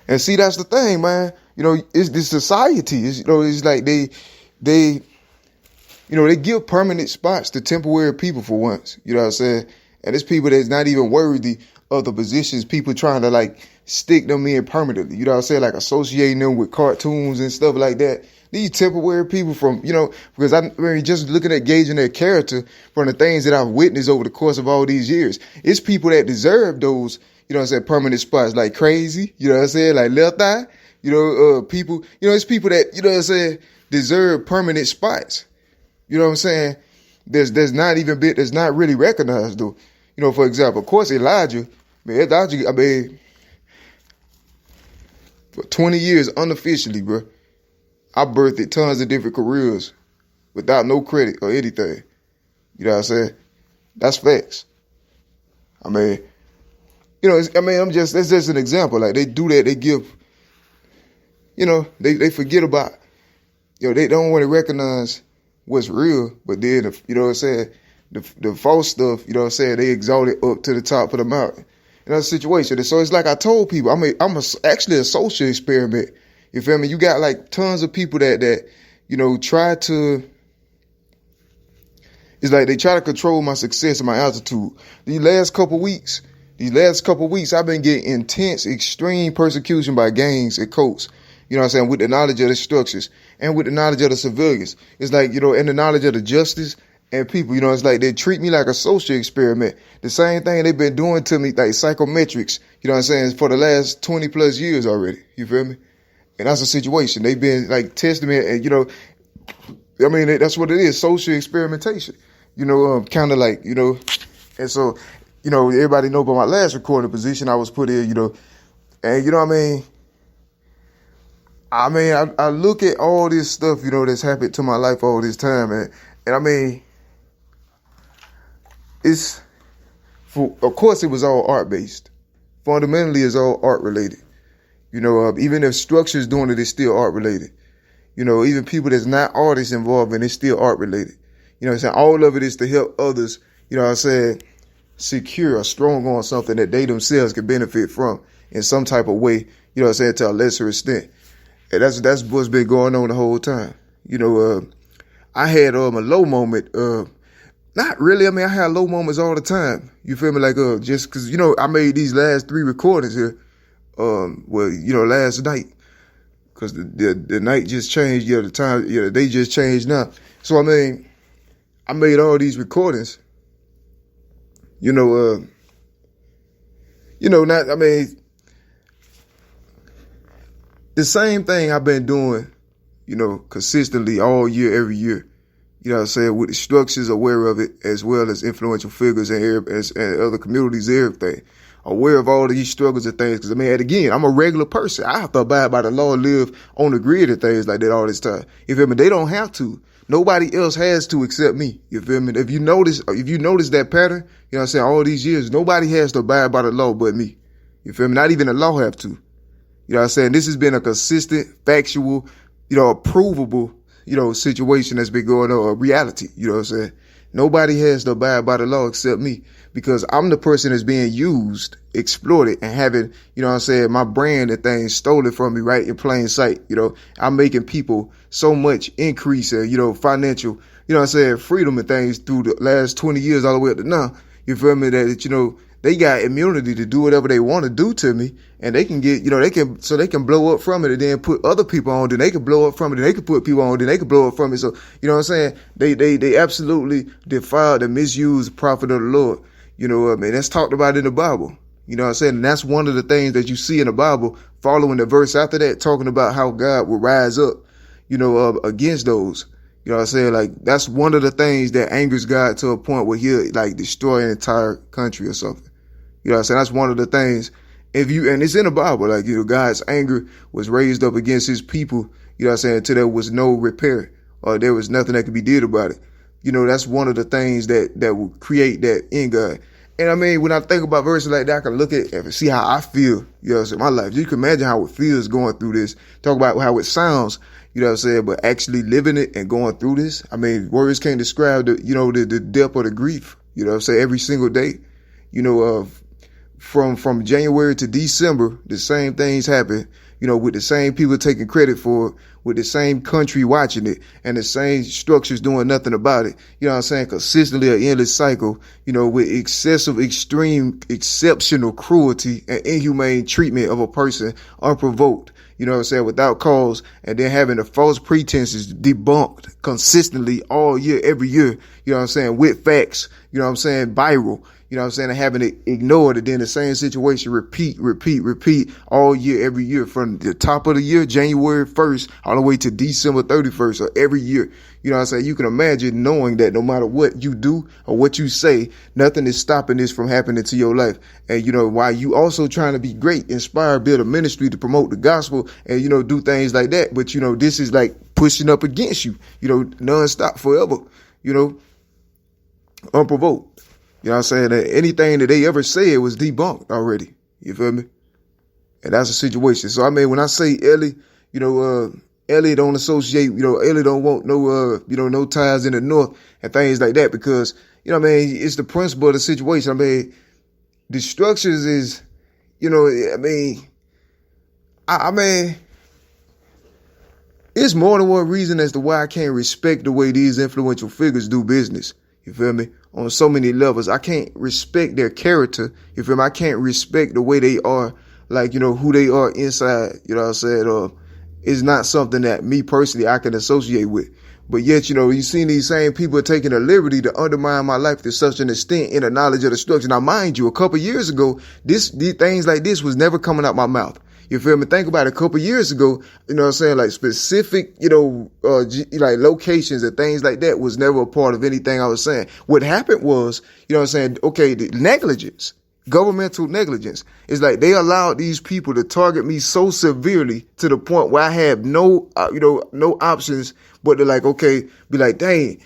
And see, that's the thing, man. It's the society. It's like they, they give permanent spots to temporary people for once. You know what I'm saying? And it's people that's not even worthy of the positions. People trying to like stick them in permanently. You know what I'm saying? Like associating them with cartoons and stuff like that. These temporary people because I mean, just looking at gauging their character from the things that I've witnessed over the course of all these years, it's people that deserve those, permanent spots like Crazy, you know what I'm saying? Like Left Eye, people, it's people that, deserve permanent spots. You know what I'm saying? There's not really recognized though. For example, of course, Elijah, I mean, for 20 years unofficially, bro, I birthed tons of different careers without no credit or anything. You know what I'm saying? That's facts. I mean, that's just an example. Like they do that, they give, they forget about, they don't want to recognize what's real, but then, you know what I'm saying, the false stuff, you know what I'm saying, they exalt it up to the top of the mountain. In that situation. And so it's like I told people, I'm actually a social experiment. You feel me? You got like tons of people that try to, it's like they try to control my success and my altitude. These last couple weeks, I've been getting intense, extreme persecution by gangs and cults. You know what I'm saying? With the knowledge of the structures and with the knowledge of the civilians. It's like, and the knowledge of the justice and people, it's like they treat me like a social experiment. The same thing they've been doing to me, like psychometrics, you know what I'm saying, for the last 20 plus years already. You feel me? And that's a situation. They've been like testing me and, that's what it is, social experimentation. Kind of like, and so, everybody know about my last recording position I was put in, and you know what I mean? I look at all this stuff, that's happened to my life all this time, and I mean, of course it was all art based. Fundamentally, it's all art related. Even if structure's doing it, it's still art related. Even people that's not artists involved in it's still art related. You know what I'm saying? All of it is to help others, secure or strong on something that they themselves can benefit from in some type of way, to a lesser extent. And that's what's been going on the whole time. I had a low moment. Not really. I mean, I had low moments all the time. You feel me? Like just because I made these last 3 recordings here. Last night, because the night just changed. The time. The day just changed now. So I mean, I made all these recordings. The same thing I've been doing, consistently all year, every year. You know what I'm saying? With the structures, aware of it, as well as influential figures and other communities, everything. Aware of all these struggles and things. Because, again, I'm a regular person. I have to abide by the law and live on the grid and things like that all this time. You feel me? They don't have to. Nobody else has to except me. You feel me? If you notice that pattern, you know what I'm saying, all these years, nobody has to abide by the law but me. You feel me? Not even the law have to. You know what I'm saying? This has been a consistent, factual, provable, situation that's been going on, a reality. You know what I'm saying? Nobody has to abide by the law except me, because I'm the person that's being used, exploited, and having, my brand and things stolen from me right in plain sight. I'm making people so much increase in, financial, freedom and things through the last 20 years all the way up to now. You feel me? That, they got immunity to do whatever they want to do to me, and they can get, they can blow up from it and then put other people on, then they can blow up from it, and they can put people on, then they can blow up from it. So, you know what I'm saying? They absolutely defiled and misused the prophet of the Lord. That's talked about in the Bible. You know what I'm saying? And that's one of the things that you see in the Bible, following the verse after that, talking about how God will rise up, against those. You know what I'm saying? Like, that's one of the things that angers God to a point where he'll, like, destroy an entire country or something. You know what I'm saying? That's one of the things. And it's in the Bible, like, God's anger was raised up against his people, you know what I'm saying, until there was no repair or there was nothing that could be did about it. That's one of the things that will create that in God. And when I think about verses like that, I can look at it and see how I feel, you know what I'm saying, my life. You can imagine how it feels going through this. Talk about how it sounds, you know what I'm saying, but actually living it and going through this. Words can't describe the depth of the grief, you know what I'm saying, every single day, from January to December, the same things happen, with the same people taking credit for it, with the same country watching it, and the same structures doing nothing about it. You know what I'm saying? Consistently an endless cycle, with excessive, extreme, exceptional cruelty and inhumane treatment of a person unprovoked. You know what I'm saying? Without cause, and then having the false pretenses debunked consistently all year, every year. You know what I'm saying? With facts. You know what I'm saying? Viral. You know what I'm saying? And having it ignored, and then the same situation repeat all year, every year, from the top of the year, January 1st, all the way to December 31st, or every year. You know what I'm saying? You can imagine knowing that no matter what you do or what you say, nothing is stopping this from happening to your life. And, while you also trying to be great, inspire, build a ministry to promote the gospel and, do things like that. But, this is like pushing up against you, nonstop forever, unprovoked. You know what I'm saying? That anything that they ever said was debunked already. You feel me? And that's the situation. So, when I say Ellie, Ellie don't associate, Ellie don't want no ties in the North and things like that, because, it's the principle of the situation. The structures is, it's more than one reason as to why I can't respect the way these influential figures do business. You feel me? On so many levels. I can't respect their character. You feel me? I can't respect the way they are, like, who they are inside. You know what I'm saying? It's not something that me personally I can associate with. But yet, you seen these same people taking the liberty to undermine my life to such an extent in the knowledge of the structure. Now, mind you, a couple years ago, these things like this was never coming out my mouth. You feel me? Think about it. A couple years ago, like specific, like locations and things like that was never a part of anything I was saying. What happened was, okay, the negligence, governmental negligence. It's like they allowed these people to target me so severely to the point where I have no options but to be like, dang,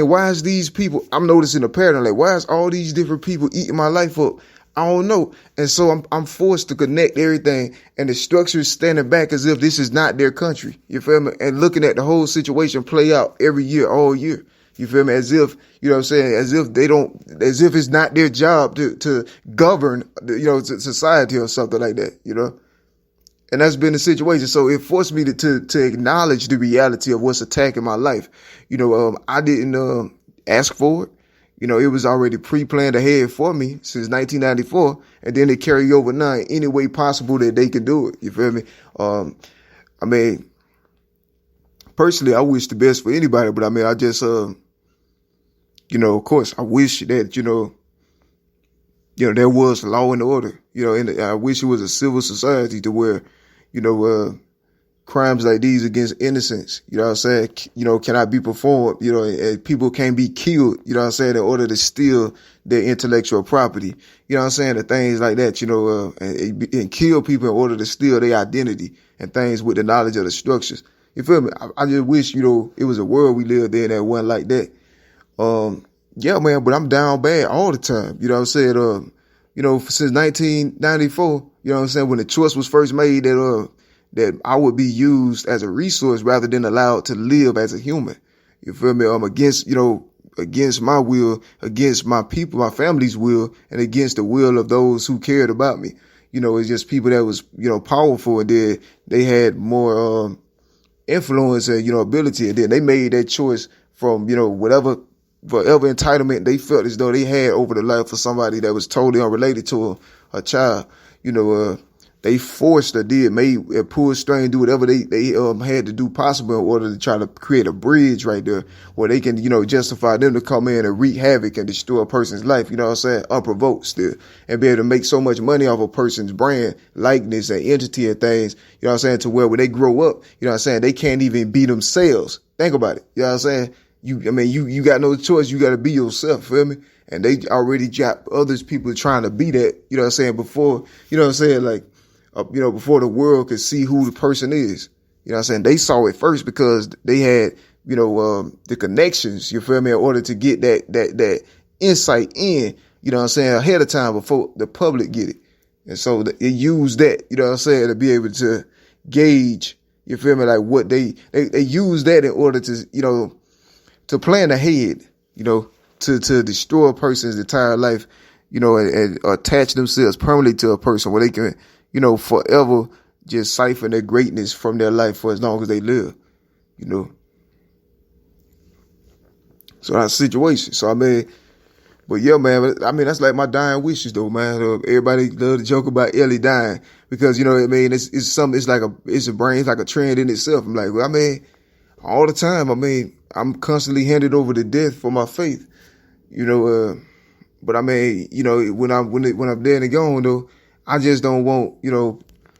why is these people, I'm noticing a pattern, like, why is all these different people eating my life up? I don't know. And so I'm forced to connect everything, and the structure is standing back as if this is not their country. You feel me? And looking at the whole situation play out every year, all year. You feel me? As if, as if it's not their job to govern, society or something like that, And that's been the situation. So it forced me to acknowledge the reality of what's attacking my life. I didn't ask for it. It was already pre-planned ahead for me since 1994, and then they carry over now in any way possible that they can do it. You feel me? Personally, I wish the best for anybody, but I just, of course, I wish that, there was law and order, and I wish it was a civil society to where, crimes like these against innocents, cannot be performed, and people can't be killed, in order to steal their intellectual property, the things like that, and kill people in order to steal their identity and things with the knowledge of the structures. You feel me? I just wish, it was a world we lived in that wasn't like that. Yeah, man, but I'm down bad all the time. Since 1994, when the choice was first made that I would be used as a resource rather than allowed to live as a human. You feel me? Against my will, against my people, my family's will, and against the will of those who cared about me. It's just people that was, powerful, and they had more, influence and, ability. And then they made that choice from, whatever entitlement they felt as though they had over the life of somebody that was totally unrelated to a child. They forced pulled string, do whatever they had to do possible in order to try to create a bridge right there where they can, justify them to come in and wreak havoc and destroy a person's life, unprovoked still, and be able to make so much money off a person's brand, likeness, and entity and things, to where when they grow up, they can't even be themselves. Think about it. You got no choice. You got to be yourself. Feel me? And they already got others people trying to be that, before, before the world could see who the person is. They saw it first because they had, the connections, you feel me, in order to get that insight in, ahead of time before the public get it. And so it used that, to be able to gauge, you feel me, like what they use that in order to, to plan ahead, to destroy a person's entire life, and attach themselves permanently to a person where they can, forever just siphon their greatness from their life for as long as they live, So that's a situation. So, but yeah, man, that's like my dying wishes though, man. Everybody love to joke about Ellie dying because, it's something, it's like a trend in itself. I'm like, all the time, I'm constantly handed over to death for my faith, but when I'm dead and gone though, I just don't want,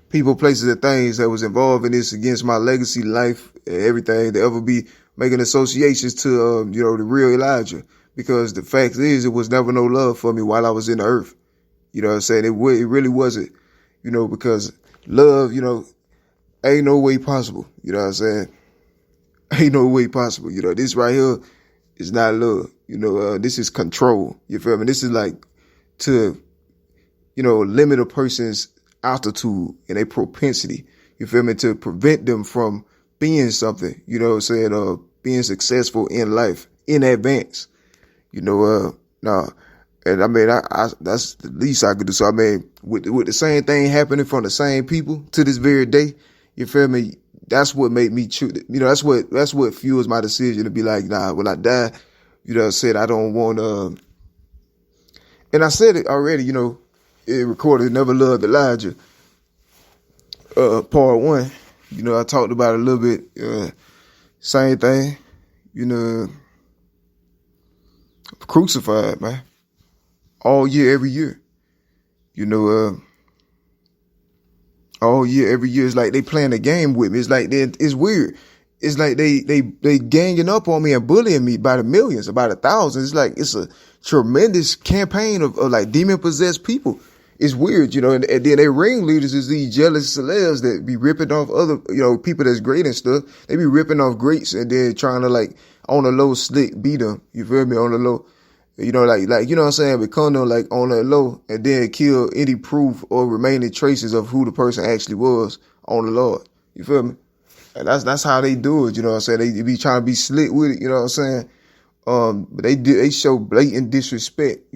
people, places, and things that was involved in this against my legacy, life, and everything to ever be making associations to, the real Elijah. Because the fact is, it was never no love for me while I was in the earth. You know what I'm saying? It really wasn't, because love, ain't no way possible. You know what I'm saying? Ain't no way possible. This right here is not love. This is control. You feel me? This is like to, limit a person's altitude and a propensity. You feel me? To prevent them from being something, being successful in life in advance. No, and that's the least I could do. So with the same thing happening from the same people to this very day, you feel me? That's what made me choose. That's what fuels my decision to be like, nah, when I die, said I don't want and I said it already, it recorded Never Loved Elijah, part 1. I talked about it a little bit, same thing, crucified, man, all year, every year, all year, every year. It's like they playing a game with me. It's like it's weird. It's like they ganging up on me and bullying me by the millions, by the thousands. It's like it's a tremendous campaign of like demon possessed people. It's weird, and then their ringleaders is these jealous celebs that be ripping off other, people that's great and stuff. They be ripping off greats and then trying to like on the low slick beat them. You feel me? On the low, like what I'm saying, become them like on the low and then kill any proof or remaining traces of who the person actually was on the Lord. You feel me? And that's how they do it. You know what I'm saying? They be trying to be slick with it. You know what I'm saying? But they show blatant disrespect.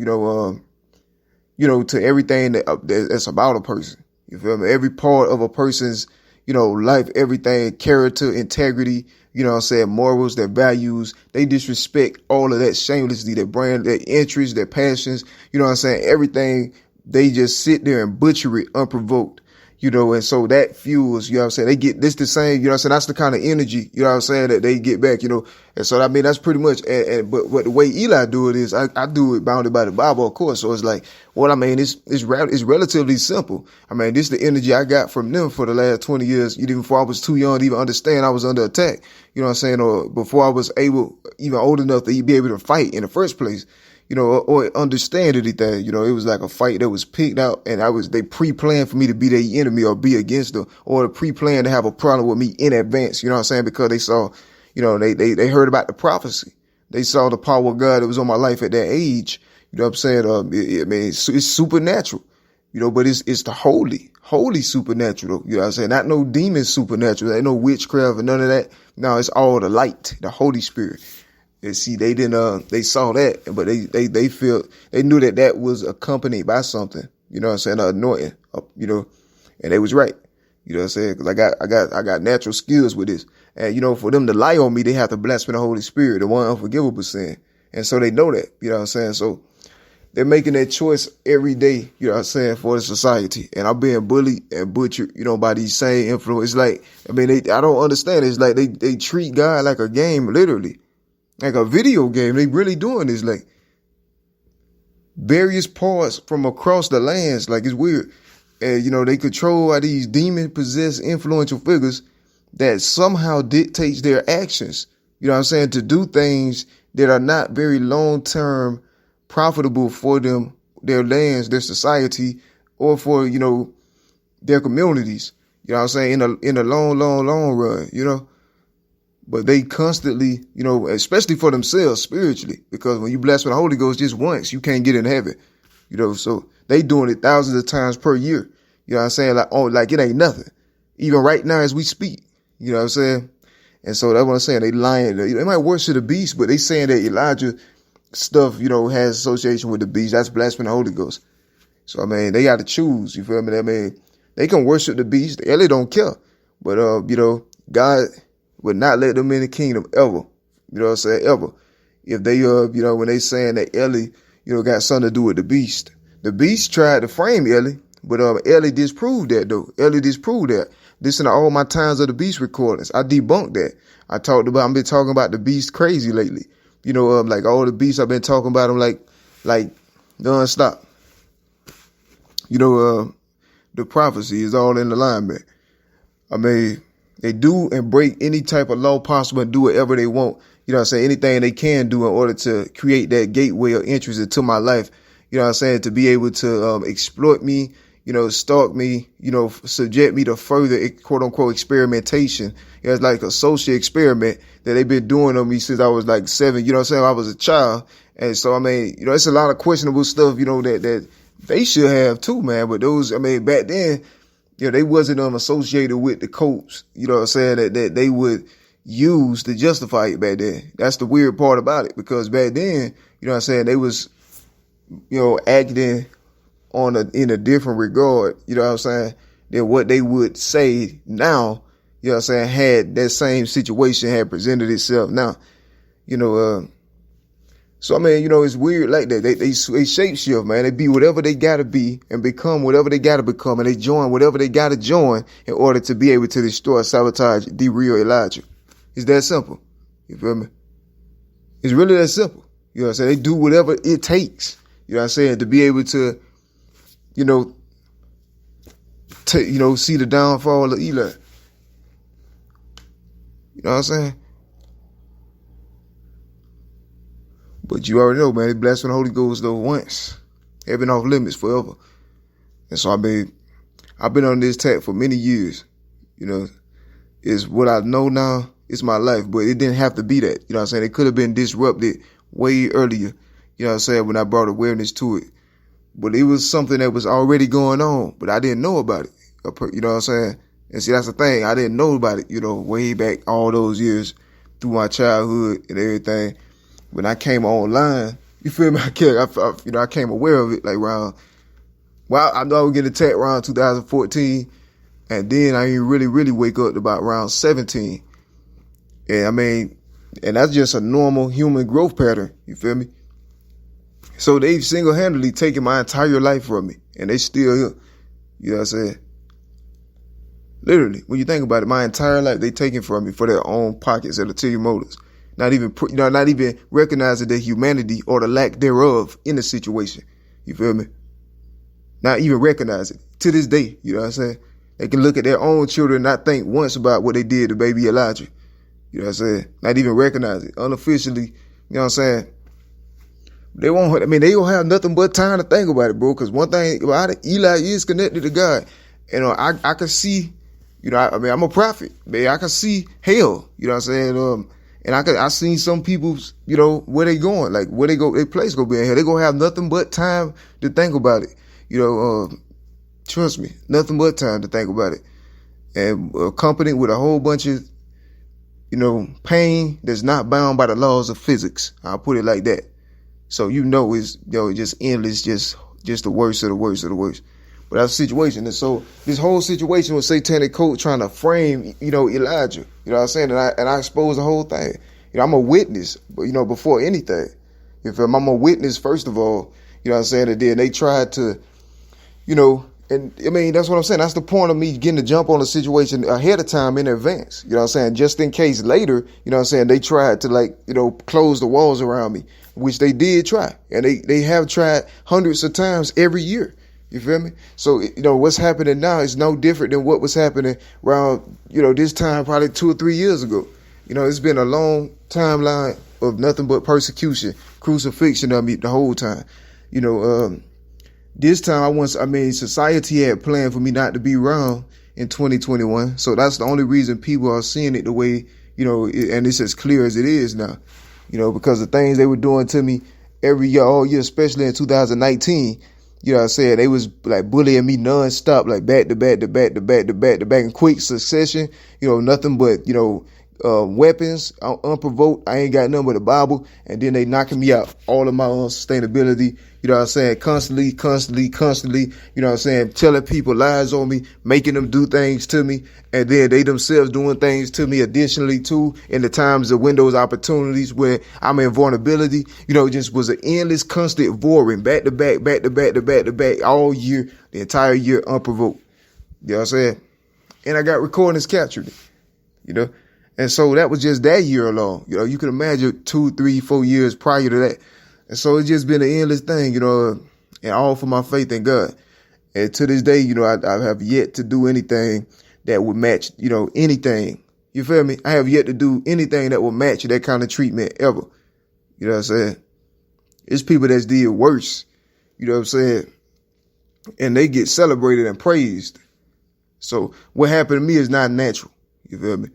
To everything that's about a person. You feel me? Every part of a person's, life, everything, character, integrity, morals, their values, they disrespect all of that shamelessly, their brand, their interests, their passions, everything, they just sit there and butcher it unprovoked. And so that fuels, they get this the same, that's the kind of energy, that they get back, and so, that's pretty much, but the way Eli do it is, I do it bounded by the Bible, of course. So it's like, it's relatively simple. This is the energy I got from them for the last 20 years, even before I was too young to even understand I was under attack, or before I was even old enough to be able to fight in the first place. Or understand anything. It was like a fight that was picked out and they pre-planned for me to be their enemy or be against them, or pre-planned to have a problem with me in advance. Because they saw, they heard about the prophecy. They saw the power of God that was on my life at that age. It's supernatural, but it's the holy supernatural. Not no demon supernatural. Ain't no witchcraft and none of that. No, it's all the light, the Holy Spirit. And see, they didn't, they saw that, but they knew that was accompanied by something, an anointing, and they was right. Cause I got natural skills with this. And, for them to lie on me, they have to blaspheme the Holy Spirit, the one unforgivable sin. And so they know that, So they're making that choice every day, for the society. And I'm being bullied and butchered, by these same influences. Like, I don't understand. It's like they treat God like a game, literally. Like a video game. They really doing this, like various parts from across the lands. Like, it's weird. And, they control these demon possessed influential figures that somehow dictates their actions, to do things that are not very long term profitable for them, their lands, their society, or for, their communities, in the long run, But they constantly, especially for themselves spiritually, because when you blaspheme the Holy Ghost just once, you can't get in heaven, so they doing it thousands of times per year. Like it ain't nothing. Even right now as we speak, And so that's what I'm saying. They lying. They might worship the beast, but they saying that Elijah stuff, has association with the beast, that's blaspheming the Holy Ghost. So, I mean, they got to choose, you feel me? I mean, they can worship the beast. Ellie don't care. But, God would not let them in the kingdom ever. You know what I'm saying? Ever. If they, when they saying that Ellie, got something to do with the beast. The beast tried to frame Ellie, but Ellie disproved that, though. Ellie disproved that. Listen to all my Times of the Beast recordings. I debunked that. I've been talking about the beast crazy lately. Like all the beasts, I've been talking about them like nonstop. The prophecy is all in alignment. I mean, they do and break any type of law possible and do whatever they want. You know what I'm saying? Anything they can do in order to create that gateway of interest into my life. You know what I'm saying? To be able to exploit me, stalk me, subject me to further quote unquote experimentation. It's like a social experiment that they've been doing on me since I was like 7. You know what I'm saying? I was a child. And so, I mean, it's a lot of questionable stuff, that they should have too, man. But those, I mean, back then, they wasn't associated with the codes, you know what I'm saying, that they would use to justify it back then. That's the weird part about it, because back then, you know what I'm saying, they was, acting in a different regard, you know what I'm saying, than what they would say now, you know what I'm saying, had that same situation had presented itself now, so, I mean, it's weird like that. They shape shift, man. They be whatever they got to be and become whatever they got to become. And they join whatever they got to join in order to be able to destroy, sabotage, derail Elijah. It's that simple. You feel me? It's really that simple. You know what I'm saying? They do whatever it takes, you know what I'm saying, to be able to, see the downfall of Eli. You know what I'm saying? But you already know, man, they blessed with the Holy Ghost though once. Heaven off limits forever. And so I've been on this tack for many years. Is what I know now, it's my life. But it didn't have to be that. You know what I'm saying? It could have been disrupted way earlier. You know what I'm saying? When I brought awareness to it. But it was something that was already going on. But I didn't know about it. You know what I'm saying? And see, that's the thing. I didn't know about it, way back all those years through my childhood and everything. When I came online, you feel me? I came aware of it like around, I know I was getting attacked around 2014. And then I didn't really wake up to about around 17. And I mean, and that's just a normal human growth pattern. You feel me? So they've single-handedly taken my entire life from me. And they still here. You know what I'm saying? Literally, when you think about it, my entire life they taken from me for their own pockets at Ulterior Motives. Not even recognizing the humanity or the lack thereof in the situation. You feel me? Not even recognize it to this day. You know what I'm saying? They can look at their own children and not think once about what they did to baby Elijah. You know what I'm saying? Not even recognize it unofficially. You know what I'm saying? They won't. I mean, they don't have nothing but time to think about it, bro. Because one thing about it, Eli is connected to God. I can see. I'm a prophet. Man, I can see hell. You know what I'm saying? And I seen some people, where they going, like where they go, their place gonna be in here. They gonna have nothing but time to think about it. Trust me, nothing but time to think about it. And accompanied with a whole bunch of, pain that's not bound by the laws of physics. I'll put it like that. So, it's, just endless, just the worst of the worst of the worst. But that's the situation. And so this whole situation with satanic cult trying to frame, Elijah, you know what I'm saying? And I expose the whole thing. I'm a witness, but, before anything. I'm a witness, first of all, you know what I'm saying? And then they tried to, and I mean, that's what I'm saying. That's the point of me getting to jump on the situation ahead of time in advance. You know what I'm saying? Just in case later, you know what I'm saying, they tried to close the walls around me, which they did try. And they have tried hundreds of times every year. You feel me? So, what's happening now is no different than what was happening around, this time probably 2 or 3 years ago. It's been a long timeline of nothing but persecution, crucifixion of me the whole time. This time society had planned for me not to be around in 2021. So that's the only reason people are seeing it the way, and it's as clear as it is now, because the things they were doing to me every year, all year, especially in 2019. You know what I'm saying? They was like bullying me nonstop, like back to back in quick succession. Nothing but, weapons unprovoked. I ain't got nothing but the Bible. And then they knocking me out. All of my sustainability. You know what I'm saying? Constantly. You know what I'm saying? Telling people lies on me, making them do things to me. And then they themselves doing things to me additionally too. In the times of Windows opportunities where I'm in vulnerability. You know, it just was an endless, constant warring back to back all year, the entire year unprovoked. You know what I'm saying? And I got recordings captured it. You know? And so that was just that year alone. You know, you can imagine 2, 3, 4 years prior to that. And so it's just been an endless thing, you know, and all for my faith in God. And to this day, you know, I have yet to do anything that would match, you know, anything. You feel me? I have yet to do anything that will match that kind of treatment ever. You know what I'm saying? It's people that's did worse. You know what I'm saying? And they get celebrated and praised. So what happened to me is not natural. You feel me?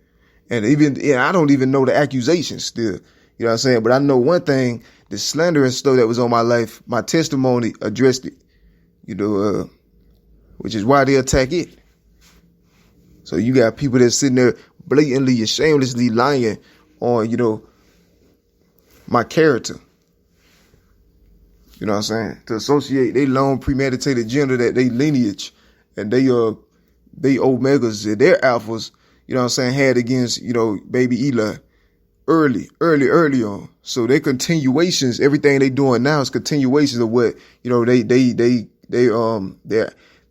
And I don't even know the accusations still. You know what I'm saying? But I know one thing, the slander and stuff that was on my life, my testimony addressed it. You know, which is why they attack it. So you got people that's sitting there blatantly and shamelessly lying on, you know, my character. You know what I'm saying? To associate their long premeditated agenda, that they lineage and they omegas and their alphas, you know what I'm saying, had against, you know, baby Eli early on. So their continuations, everything they doing now is continuations of what, you know,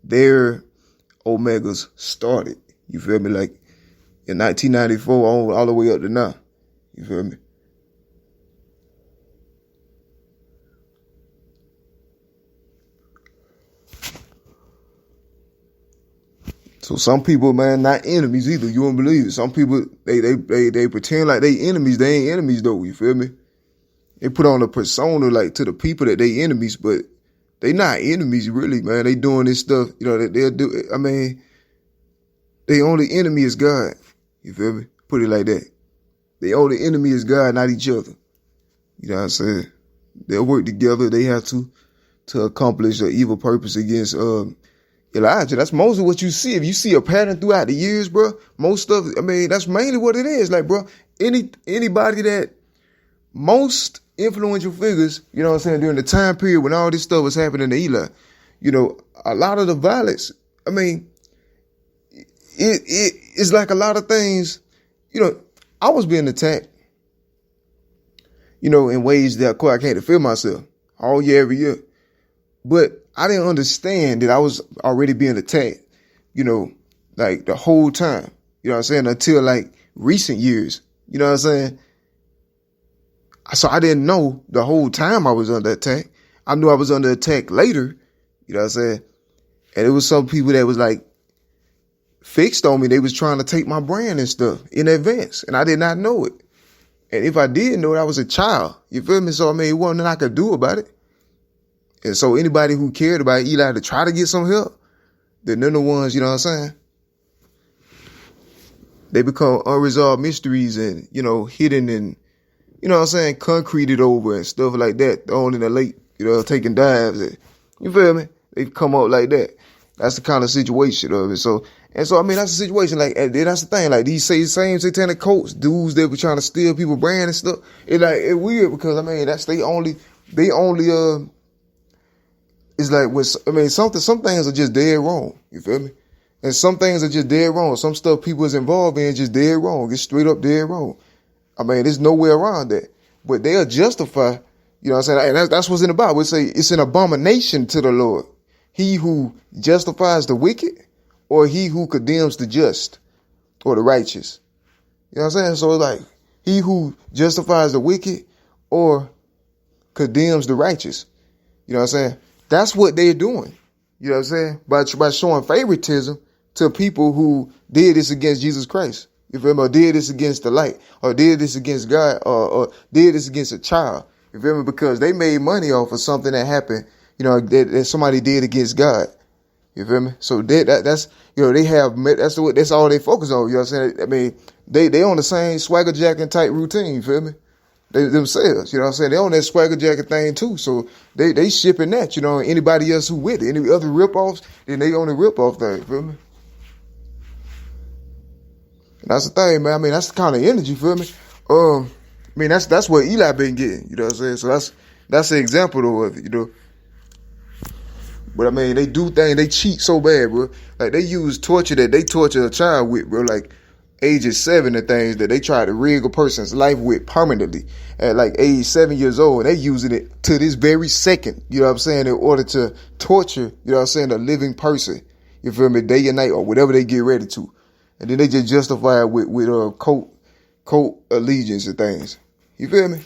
their omegas started. You feel me? Like in 1994 all the way up to now. You feel me? So some people, man, not enemies either. You won't believe it. Some people, they pretend like they enemies. They ain't enemies though. You feel me? They put on a persona like to the people that they enemies, but they not enemies really, man. They doing this stuff, you know, that they'll do. I mean, the only enemy is God. You feel me? Put it like that. The only enemy is God, not each other. You know what I'm saying? They'll work together. They have to accomplish an evil purpose against, Elijah. That's mostly what you see. If you see a pattern throughout the years, bro, most of it, I mean, that's mainly what it is. Like, bro, anybody that, most influential figures, you know what I'm saying, during the time period when all this stuff was happening to Eli, you know, a lot of the violence, I mean, it's like a lot of things, you know, I was being attacked, you know, in ways that, of course, I can't defend myself all year, every year. But I didn't understand that I was already being attacked, you know, like the whole time, you know what I'm saying, until like recent years, you know what I'm saying? So I didn't know the whole time I was under attack. I knew I was under attack later, you know what I'm saying? And it was some people that was like fixed on me. They was trying to take my brand and stuff in advance, and I did not know it. And if I did know it, I was a child, you feel me? So I mean, it wasn't nothing I could do about it. And so anybody who cared about Eli to try to get some help, they're the ones, you know what I'm saying? They become unresolved mysteries and, you know, hidden and, you know what I'm saying, concreted over and stuff like that, thrown in the lake, you know, taking dives. And, you feel me? They come up like that. That's the kind of situation of it. So, I mean, that's the situation. Like, and that's the thing. Like, these same satanic cults, dudes that were trying to steal people's brand and stuff. It's weird because, I mean, that's they only, it's like, some things are just dead wrong. You feel me? And some things are just dead wrong. Some stuff people is involved in is just dead wrong. It's straight up dead wrong. I mean, there's no way around that. But they'll justify, you know what I'm saying? And that's what's in the Bible. It say it's an abomination to the Lord. He who justifies the wicked or he who condemns the just or the righteous. You know what I'm saying? So it's like he who justifies the wicked or condemns the righteous. You know what I'm saying? That's what they're doing. You know what I'm saying? By showing favoritism to people who did this against Jesus Christ. You feel me? Or did this against the light. Or did this against God. Or did this against a child. You feel me? Because they made money off of something that happened, you know, that somebody did against God. You feel me? So that's, you know, that's all they focus on. You know what I'm saying? I mean, they on the same swagger jacking type routine. You feel me? They themselves, you know what I'm saying? They on that swagger jacket thing too. So they shipping that, you know, anybody else who with it, any other ripoffs, then they on the ripoff thing, feel me? And that's the thing, man. I mean, that's the kind of energy, you feel me? I mean, that's what Eli been getting, you know what I'm saying? So that's an example though of it, you know. But I mean, they do things, they cheat so bad, bro. Like they use torture that they torture a child with, bro. Like ages 7 and things that they try to rig a person's life with permanently at like age 7 years old. And they using it to this very second, you know what I'm saying, in order to torture, you know what I'm saying, a living person. You feel me? Day and night or whatever they get ready to. And then they just justify it with cult allegiance and things. You feel me?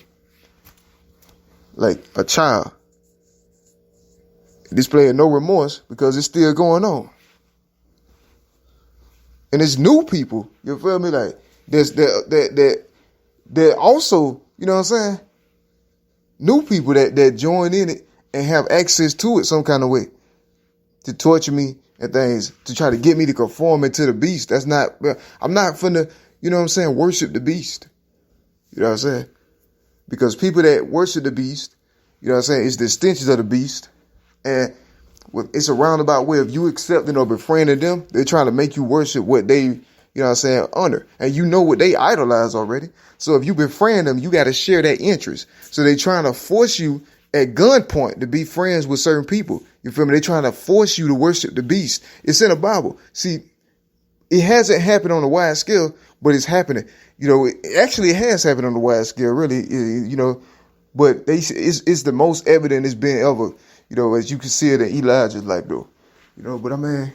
Like a child displaying no remorse because it's still going on. And it's new people, you feel me? Like that also, you know what I'm saying? New people that join in it and have access to it some kind of way to torture me and things, to try to get me to conform into the beast. I'm not finna, you know what I'm saying, worship the beast. You know what I'm saying? Because people that worship the beast, you know what I'm saying, it's the extensions of the beast. And it's a roundabout way of you accepting or befriending them. They're trying to make you worship what they, you know what I'm saying, honor. And you know what they idolize already. So if you befriend them, you got to share that interest. So they're trying to force you at gunpoint to be friends with certain people. You feel me? They're trying to force you to worship the beast. It's in the Bible. See, it hasn't happened on a wide scale, but it's happening. You know, it has happened on a wide scale, really, you know, but it's the most evident it's been ever. You know, as you can see it in Elijah's life, though. You know, but I mean,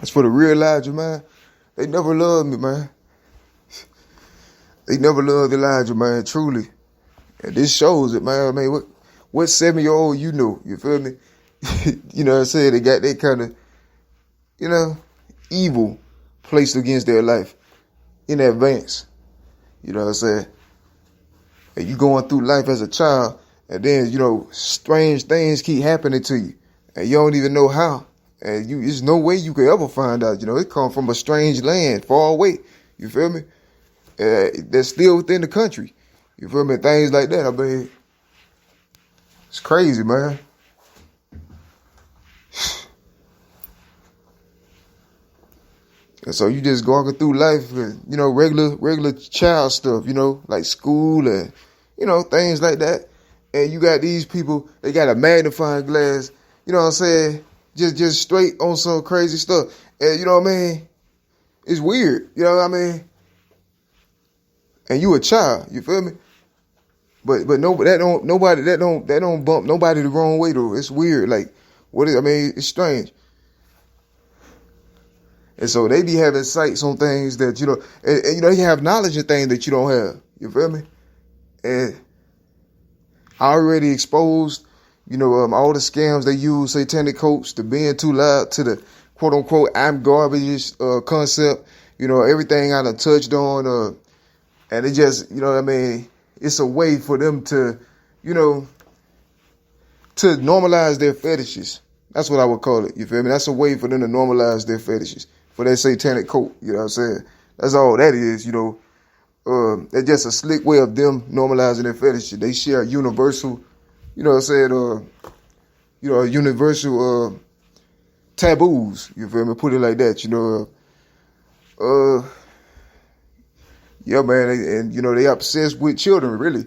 as for the real Elijah, man, they never loved me, man. They never loved Elijah, man, truly. And this shows it, man. I mean, what 7-year-old you know? You feel me? You know what I'm saying? They got that kind of, you know, evil placed against their life in advance. You know what I'm saying? And you going through life as a child, and then, you know, strange things keep happening to you, and you don't even know how. And there's no way you could ever find out. You know, it come from a strange land, far away. You feel me? That's still within the country. You feel me? Things like that. I mean, it's crazy, man. And so you just walking through life with, you know, regular child stuff, you know, like school and, you know, things like that. And you got these people, they got a magnifying glass, you know what I'm saying, just straight on some crazy stuff. And you know what I mean? It's weird, you know what I mean? And you a child, you feel me? But that don't bump nobody the wrong way though. It's weird. Like, it's strange. And so they be having sights on things that, you know, and you know, they have knowledge of things that you don't have. You feel me? And I already exposed, you know, all the scams they use, satanic cults, to being too loud, to the quote unquote I'm garbage concept, you know, everything I done touched on, and it just, you know what I mean, it's a way for them to, you know, to normalize their fetishes. That's what I would call it, you feel me? That's a way for them to normalize their fetishes, for that satanic cult, you know what I'm saying? That's all that is, you know. That's just a slick way of them normalizing their fetishes. They share universal, you know what I'm saying, you know, universal taboos, you feel me? Put it like that, you know. Yeah, man, and you know, they obsessed with children, really.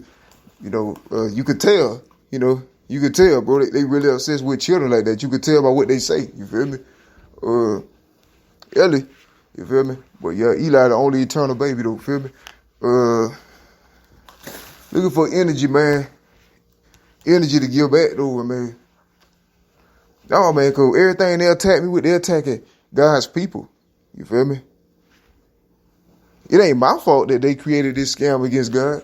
You know, you could tell, you know, bro, they really obsessed with children like that. You could tell by what they say, you feel me? Ellie, you feel me? But yeah, Eli, the only eternal baby, though, feel me? Looking for energy, man. Energy to give back, though, man. No, man, cause everything they attack me with, they're attacking God's people. You feel me? It ain't my fault that they created this scam against God.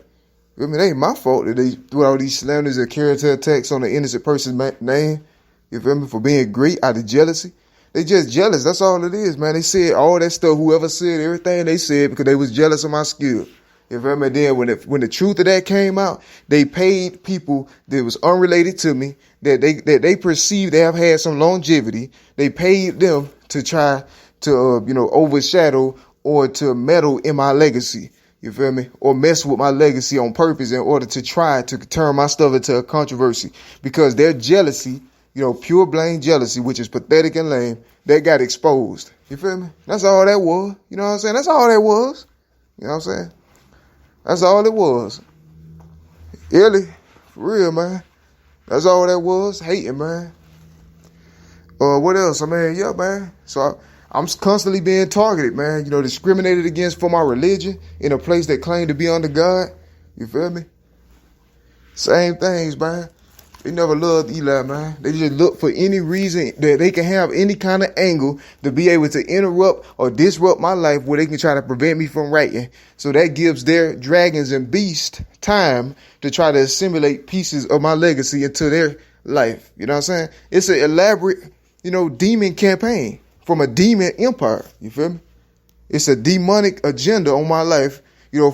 I mean, it ain't my fault that they threw all these slanders and character attacks on an innocent person's name. You feel me? For being great out of jealousy. They just jealous. That's all it is, man. They said all that stuff, whoever said everything they said because they was jealous of my skill. You feel me? Then when the truth of that came out, they paid people that was unrelated to me, that they perceived they have had some longevity. They paid them to try to, you know, overshadow or to meddle in my legacy. You feel me? Or mess with my legacy on purpose in order to try to turn my stuff into a controversy. Because their jealousy, you know, pure blame jealousy, which is pathetic and lame, that got exposed. You feel me? That's all that was. You know what I'm saying? That's all that was. You know what I'm saying? That's all it was. Ellie, for real, man. That's all that was. Hating, man. What else? I mean, yeah, man. So I'm constantly being targeted, man. You know, discriminated against for my religion in a place that claimed to be under God. You feel me? Same things, man. They never loved Eli, man. They just look for any reason that they can have any kind of angle to be able to interrupt or disrupt my life where they can try to prevent me from writing. So that gives their dragons and beasts time to try to assimilate pieces of my legacy into their life. You know what I'm saying? It's an elaborate, demon campaign from a demon empire. You feel me? It's a demonic agenda on my life.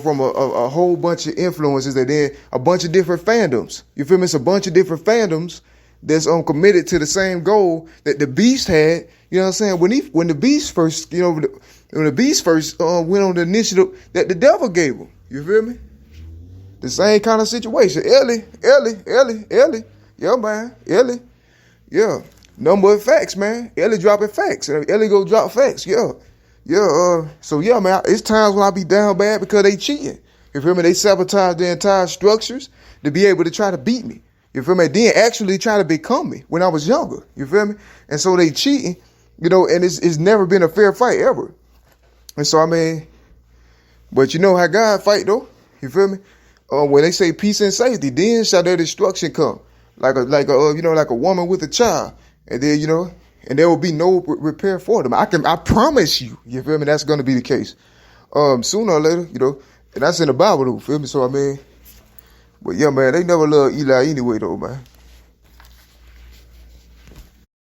From a whole bunch of influences and then a bunch of different fandoms. You feel me? It's a bunch of different fandoms that's committed to the same goal that the Beast had. You know what I'm saying? When the Beast first, when the Beast first went on the initiative that the devil gave him. You feel me? The same kind of situation. Ellie. Yeah, man. Ellie. Yeah. Number of facts, man. Ellie dropping facts. Ellie go drop facts. Yeah. So yeah, man, it's times when I be down bad because they cheating. You feel me? They sabotage the entire structures to be able to try to beat me. You feel me? Then actually try to become me when I was younger. You feel me? And so they cheating, and it's never been a fair fight ever. And so, I mean, but you know how God fight though? You feel me? When they say peace and safety, then shall their destruction come. Like a woman with a child. And then, and there will be no repair for them. I promise you, you feel me? That's going to be the case. Sooner or later, and that's in the Bible, though, feel me? So, I mean, but yeah, man, they never loved Eli anyway, though, man.